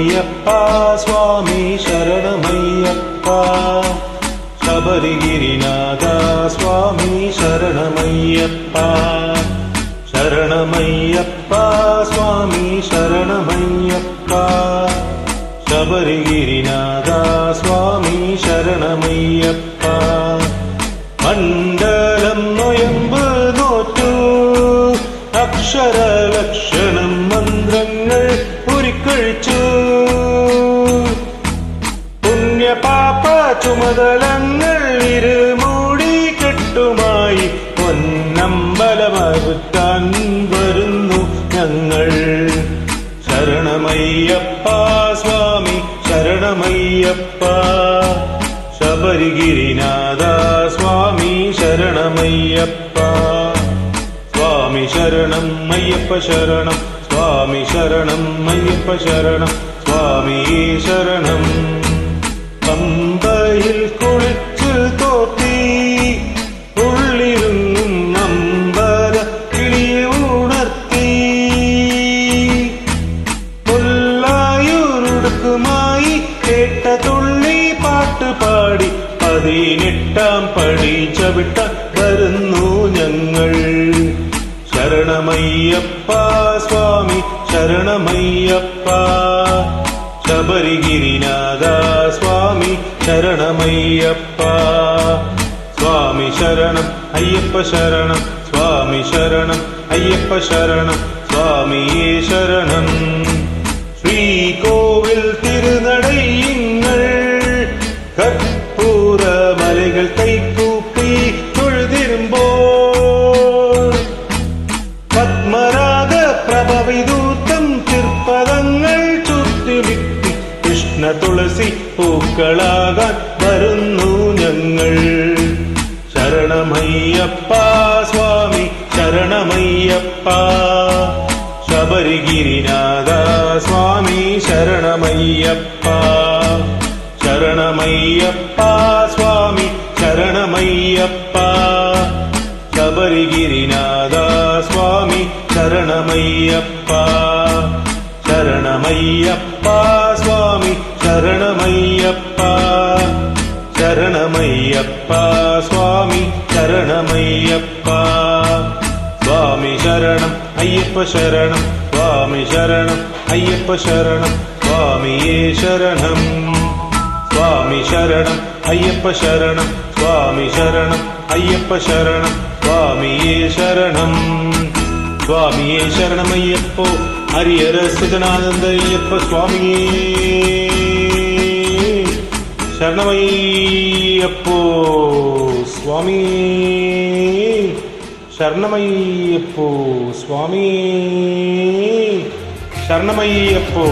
ശരണമയ്യപ്പ സ്വാമി ശരണമയ്യപ്പ ശബരിഗിരിനാഥ സ്വാമി ശരണമയ്യപ്പ ശരണമയ്യപ്പ സ്വാമി ശരണമയ്യപ്പ ശബരിഗിരിനാഥ സ്വാമി ശരണമയ്യപ്പ മണ്ഡലം നൊയമ്പ് നോറ്റു അക്ഷരലക്ഷണം മന്ത്രങ്ങൾ ഉരുക്കഴിച്ചു പുണ്യപാപ ചുമതലങ്ങൾ ഇരുമൂടി കെട്ടുമായി പൊന്നമ്പലമറുക്കാൻ വരുന്നു ഞങ്ങൾ ശരണമയ്യപ്പ സ്വാമി ശരണമയ്യപ്പ ശബരിഗിരിനാഥ സ്വാമി ശരണമയ്യപ്പ സ്വാമി ശരണം അയ്യപ്പ ശരണം സ്വാമി ശരണം അയ്യപ്പ ശരണം സ്വാമി ശരണം പമ്പയിൽ കുളിച്ചു തോത്തി ഉള്ളിരുന്നും അമ്പല കിളിയെ ഉണർത്തി മുല്ലായൂരുടുക്കുമായി കേട്ട തുള്ളി പാട്ടുപാടി 18-ാം പടി ചവിട്ട വരുന്നു ഞങ്ങൾ ശരണമയ്യപ്പ സ്വാമി ശരണമയ്യപ്പ ശബരിഗിരിനാഥ സ്വാമി ശരണമയ്യപ്പ സ്വാമി ശരണം അയ്യപ്പ ശരണം സ്വാമി ശരണം അയ്യപ്പ ശരണം സ്വാമിയേ ശരണം ശ്രീകോവിൽ തിരുനടയിങ്ങൾ കർപ്പൂര മലകൾ കൈകൂപ്പി തൊഴുതിരുമ്പോൾ പത്മരാഗ പ്രഭവിദൂതം തിർപ്പതങ്ങൾ ചുറ്റുമിത്തി കൃഷ്ണ തുളസി പൂക്കളാകാൻ വരുന്നു ഞങ്ങൾ ശരണമയ്യപ്പ സ്വാമി ശരണമയ്യപ്പ ശബരിഗിരിനാഥ സ്വാമി ശരണമയ്യപ്പ ശരണമയ്യപ്പ സ്വാമി ശരണമയ്യപ്പ ശബരിഗിരിനാഥ സ്വാമി ശരണമയ്യപ്പ ശരണമയ്യപ്പ സ്വാമി ശരണമയ്യപ്പ ശരണമയ്യപ്പ സ്വാമി ശരണമയ്യപ്പ സ്വാമി ശരണം അയ്യപ്പ ശരണം സ്വാമി ശരണം അയ്യപ്പ ശരണം സ്വാമിയേ ശരണം സ്വാമി ശരണം അയ്യപ്പ ശരണം സ്വാമി ശരണം അയ്യപ്പ ശരണം സ്വാമിയേ ശരണം സ്വാമിയേ ശരണമയ്യപ്പോ ഹരിഹര സുജനാനന്ദ അയ്യപ്പ സ്വാമിയേ ശരണമയ്യപ്പോ സ്വാമിയേ ശരണമയ്യപ്പോ സ്വാമിയേ ശരണമയ്യപ്പോ